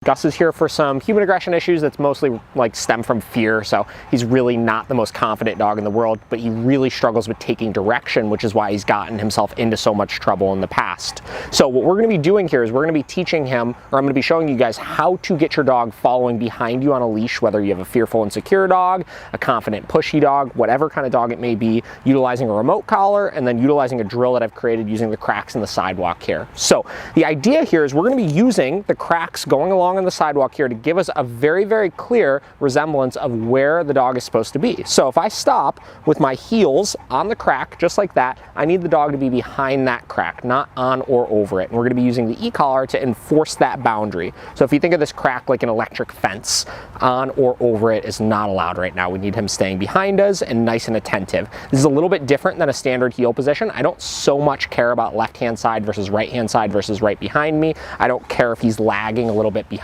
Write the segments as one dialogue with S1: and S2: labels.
S1: Gus is here for some human aggression issues that's mostly like stem from fear, so he's really not the most confident dog in the world, but he really struggles with taking direction, which is why he's gotten himself into so much trouble in the past. So what we're going to be doing here is we're going to be teaching him, or I'm going to be showing you guys how to get your dog following behind you on a leash, whether you have a fearful and secure dog, a confident pushy dog, whatever kind of dog it may be, utilizing a remote collar and then utilizing a drill that I've created using the cracks in the sidewalk here. So the idea here is we're going to be using the cracks going along on the sidewalk here to give us a very, very clear resemblance of where the dog is supposed to be. So if I stop with my heels on the crack, just like that, I need the dog to be behind that crack, not on or over it. And we're going to be using the ECollar to enforce that boundary. So if you think of this crack like an electric fence, on or over it is not allowed right now. We need him staying behind us and nice and attentive. This is a little bit different than a standard heel position. I don't so much care about left-hand side versus right-hand side versus right behind me. I don't care if he's lagging a little bit behind.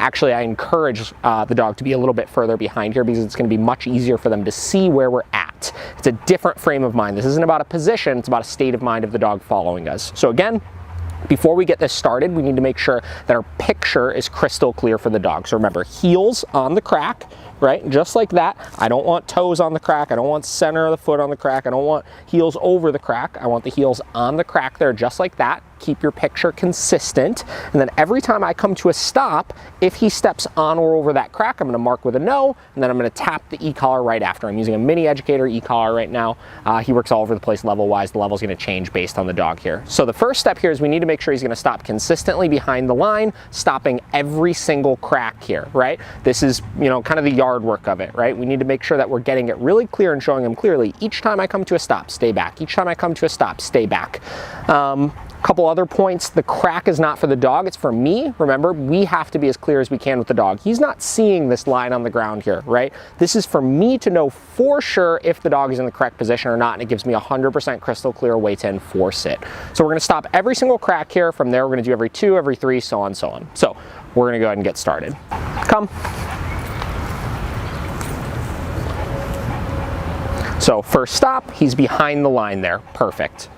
S1: Actually, I encourage the dog to be a little bit further behind here because it's going to be much easier for them to see where we're at. It's a different frame of mind. This isn't about a position, it's about a state of mind of the dog following us. So again, before we get this started, we need to make sure that our picture is crystal clear for the dog. So remember, heels on the crack, right? Just like that. I don't want toes on the crack. I don't want center of the foot on the crack. I don't want heels over the crack. I want the heels on the crack there, just like that. Keep your picture consistent. And then every time I come to a stop, if he steps on or over that crack, I'm going to mark with a no, and then I'm going to tap the ECollar right after. I'm using a mini educator ECollar right now. He works all over the place level-wise. The level's going to change based on the dog here. So the first step here is we need to make sure he's going to stop consistently behind the line, stopping every single crack here, right? This is, you know, kind of the yard work of it, right? We need to make sure that we're getting it really clear and showing him clearly. Each time I come to a stop, stay back. Each time I come to a stop, stay back. Couple other points, the crack is not for the dog, it's for me. Remember, we have to be as clear as we can with the dog. He's not seeing this line on the ground here, right? This is for me to know for sure if the dog is in the correct position or not, and it gives me 100% crystal clear way to enforce it. So we're gonna stop every single crack here. From there, we're gonna do every 2, every 3, so on, so on. So we're gonna go ahead and get started. Come. So first stop, he's behind the line there, perfect.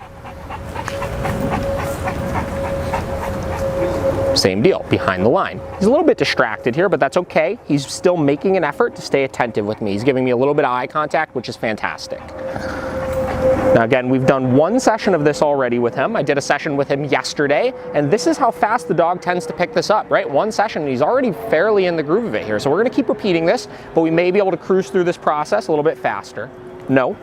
S1: Same deal, behind the line. He's a little bit distracted here, but that's okay. He's still making an effort to stay attentive with me. He's giving me a little bit of eye contact, which is fantastic. Now again, we've done one session of this already with him. I did a session with him yesterday, and this is how fast the dog tends to pick this up, right? One session, and he's already fairly in the groove of it here. So we're gonna keep repeating this, but we may be able to cruise through this process a little bit faster. No.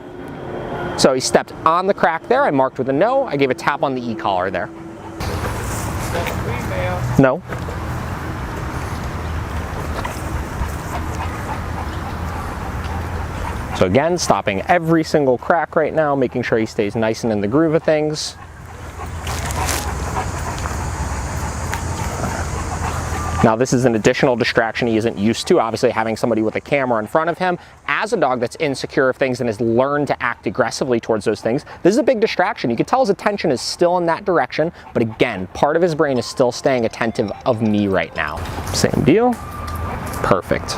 S1: So he stepped on the crack there. I marked with a no. I gave a tap on the ECollar there. No. So again, stopping every single crack right now, making sure he stays nice and in the groove of things. Now this is an additional distraction he isn't used to, obviously having somebody with a camera in front of him. As a dog that's insecure of things and has learned to act aggressively towards those things, this is a big distraction. You can tell his attention is still in that direction, but again, part of his brain is still staying attentive of me right now. Same deal, perfect.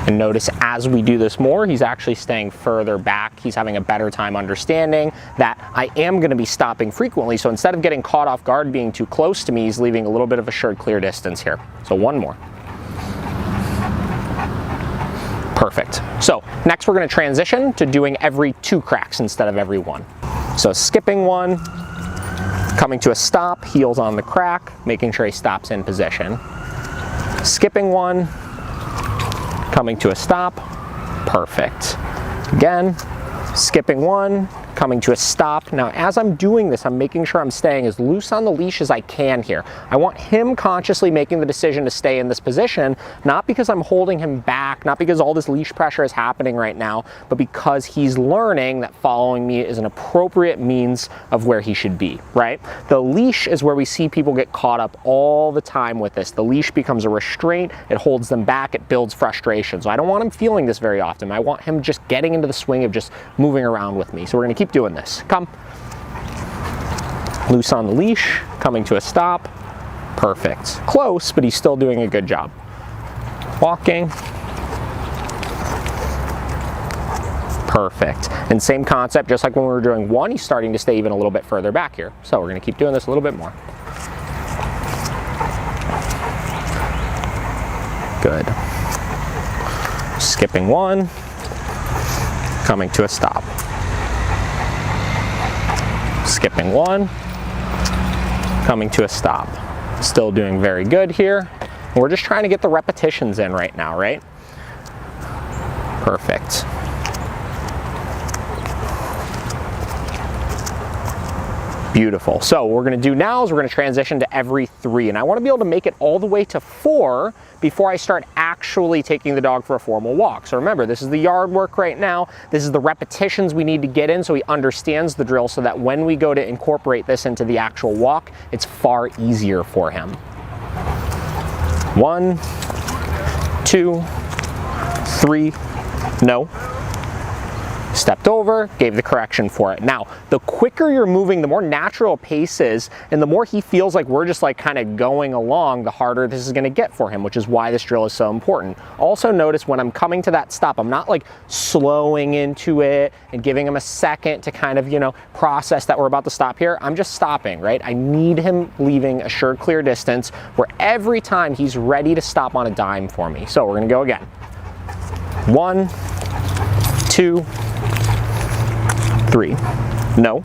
S1: And notice as we do this more, he's actually staying further back. He's having a better time understanding that I am going to be stopping frequently. So instead of getting caught off guard being too close to me, he's leaving a little bit of assured clear distance here. So one more. Perfect. So next we're going to transition to doing every 2 cracks instead of every 1. So skipping 1, coming to a stop, heels on the crack, making sure he stops in position. Skipping 1, coming to a stop, perfect. Again, skipping 1, coming to a stop. Now, as I'm doing this, I'm making sure I'm staying as loose on the leash as I can here. I want him consciously making the decision to stay in this position, not because I'm holding him back, not because all this leash pressure is happening right now, but because he's learning that following me is an appropriate means of where he should be, right? The leash is where we see people get caught up all the time with this. The leash becomes a restraint, it holds them back, it builds frustration. So I don't want him feeling this very often. I want him just getting into the swing of just moving around with me. So we're gonna keep doing this. Come. Loose on the leash, coming to a stop. Perfect. Close, but he's still doing a good job. walking. Perfect. And same concept, just like when we were doing 1, he's starting to stay even a little bit further back here. So we're going to keep doing this a little bit more. Good. Skipping 1, coming to a stop. Skipping 1, coming to a stop. Still doing very good here. We're just trying to get the repetitions in right now, right? Perfect. Beautiful. So what we're going to do now is we're going to transition to every 3, and I want to be able to make it all the way to 4 before I start actually taking the dog for a formal walk. So remember, this is the yard work right now. This is the repetitions we need to get in so he understands the drill, so that when we go to incorporate this into the actual walk, it's far easier for him. 1, 2, 3, no. Stepped over, gave the correction for it. Now, the quicker you're moving, the more natural pace is, and the more he feels like we're just like kind of going along, the harder this is going to get for him, which is why this drill is so important. Also notice when I'm coming to that stop, I'm not like slowing into it and giving him a second to kind of, you know, process that we're about to stop here. I'm just stopping, right? I need him leaving assured clear distance where every time he's ready to stop on a dime for me. So we're going to go again. 1, 2, 3. No.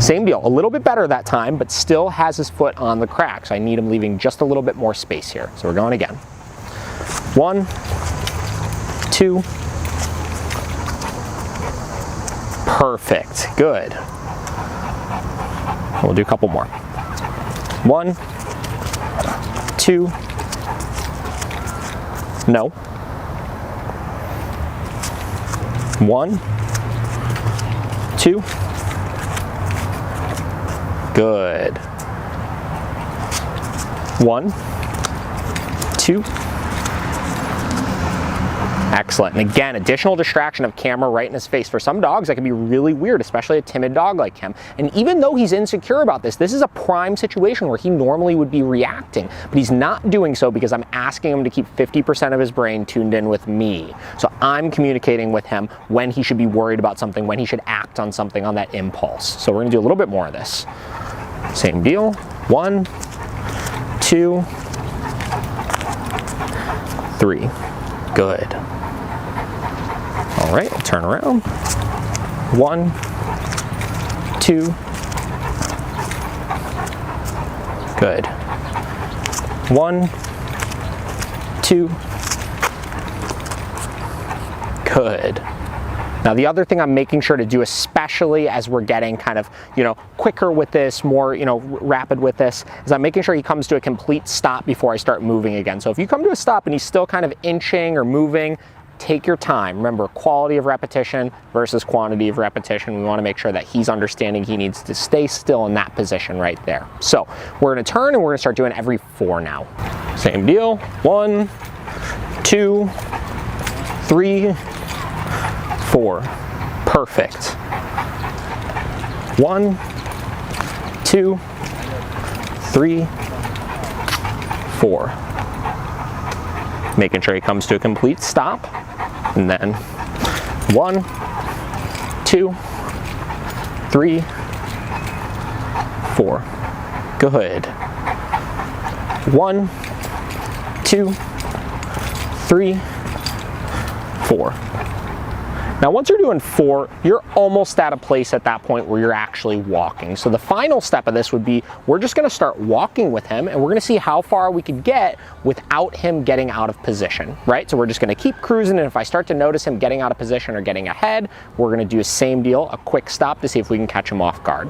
S1: Same deal. A little bit better that time, but still has his foot on the crack. So I need him leaving just a little bit more space here. So we're going again. 1, 2. Perfect. Good. We'll do a couple more. 1, 2. No. 1, 2. Good. 1, 2. Excellent. And again, additional distraction of camera right in his face. For some dogs, that can be really weird, especially a timid dog like him. And even though he's insecure about this, this is a prime situation where he normally would be reacting, but he's not doing so because I'm asking him to keep 50% of his brain tuned in with me. So I'm communicating with him when he should be worried about something, when he should act on something, on that impulse. So we're going to do a little bit more of this. Same deal. 1, 2, 3. Good. All right, we'll turn around. 1, 2. Good. 1, 2. Good. Now the other thing I'm making sure to do, especially as we're getting kind of, you know, quicker with this, more, you know, rapid with this, is I'm making sure he comes to a complete stop before I start moving again. So if you come to a stop and he's still kind of inching or moving, take your time. Remember, quality of repetition versus quantity of repetition. We want to make sure that he's understanding he needs to stay still in that position right there. So we're going to turn and we're going to start doing every 4 now. Same deal. 1, 2, 3, 4. Perfect. 1, 2, 3, 4. Making sure he comes to a complete stop. And then 1, 2, 3, 4. Good. 1, 2, 3, 4. Now once you're doing 4, you're almost at a place at that point where you're actually walking. So the final step of this would be, we're just going to start walking with him and we're going to see how far we can get without him getting out of position, right? So we're just going to keep cruising, and if I start to notice him getting out of position or getting ahead, we're going to do the same deal, a quick stop to see if we can catch him off guard.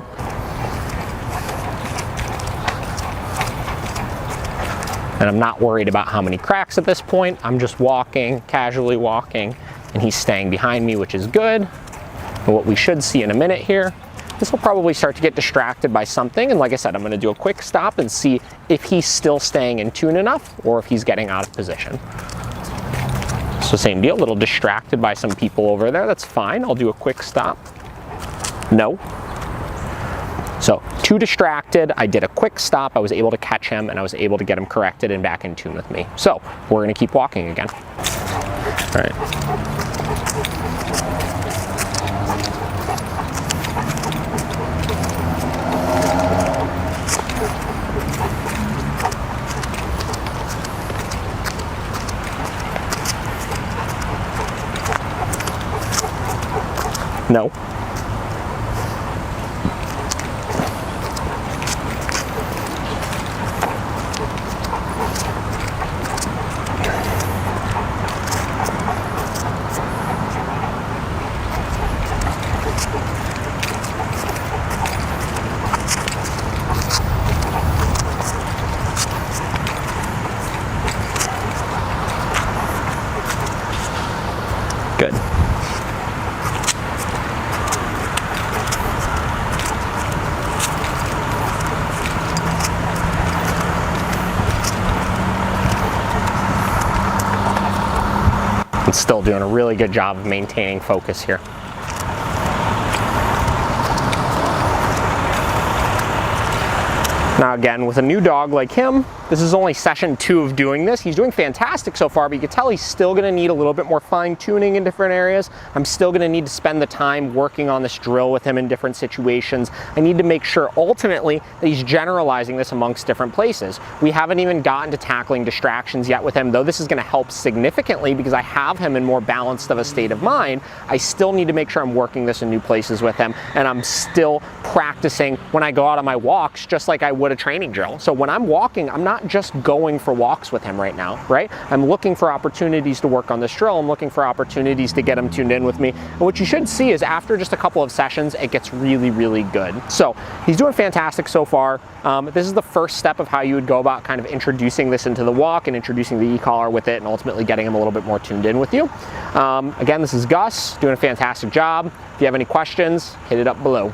S1: And I'm not worried about how many cracks at this point. I'm just walking, casually walking, and he's staying behind me, which is good. And what we should see in a minute here, this will probably start to get distracted by something. And like I said, I'm going to do a quick stop and see if he's still staying in tune enough or if he's getting out of position. So same deal, a little distracted by some people over there. That's fine. I'll do a quick stop. No. So too distracted, I did a quick stop, I was able to catch him, and I was able to get him corrected and back in tune with me. So we're gonna keep walking again. All right. No. Good. And still doing a really good job of maintaining focus here. Now again, with a new dog like him, this is only session 2 of doing this. He's doing fantastic so far, but you can tell he's still gonna need a little bit more fine tuning in different areas. I'm still gonna need to spend the time working on this drill with him in different situations. I need to make sure ultimately that he's generalizing this amongst different places. We haven't even gotten to tackling distractions yet with him, though this is gonna help significantly because I have him in more balanced of a state of mind. I still need to make sure I'm working this in new places with him, and I'm still practicing when I go out on my walks just like I would a training drill. So when I'm walking, I'm not just going for walks with him right now, right? I'm looking for opportunities to work on this drill. I'm looking for opportunities to get him tuned in with me. And what you should see is after just a couple of sessions, it gets really, really good. So he's doing fantastic so far. This is the first step of how you would go about kind of introducing this into the walk and introducing the e-collar with it and ultimately getting him a little bit more tuned in with you. Again, this is Gus doing a fantastic job. If you have any questions, hit it up below.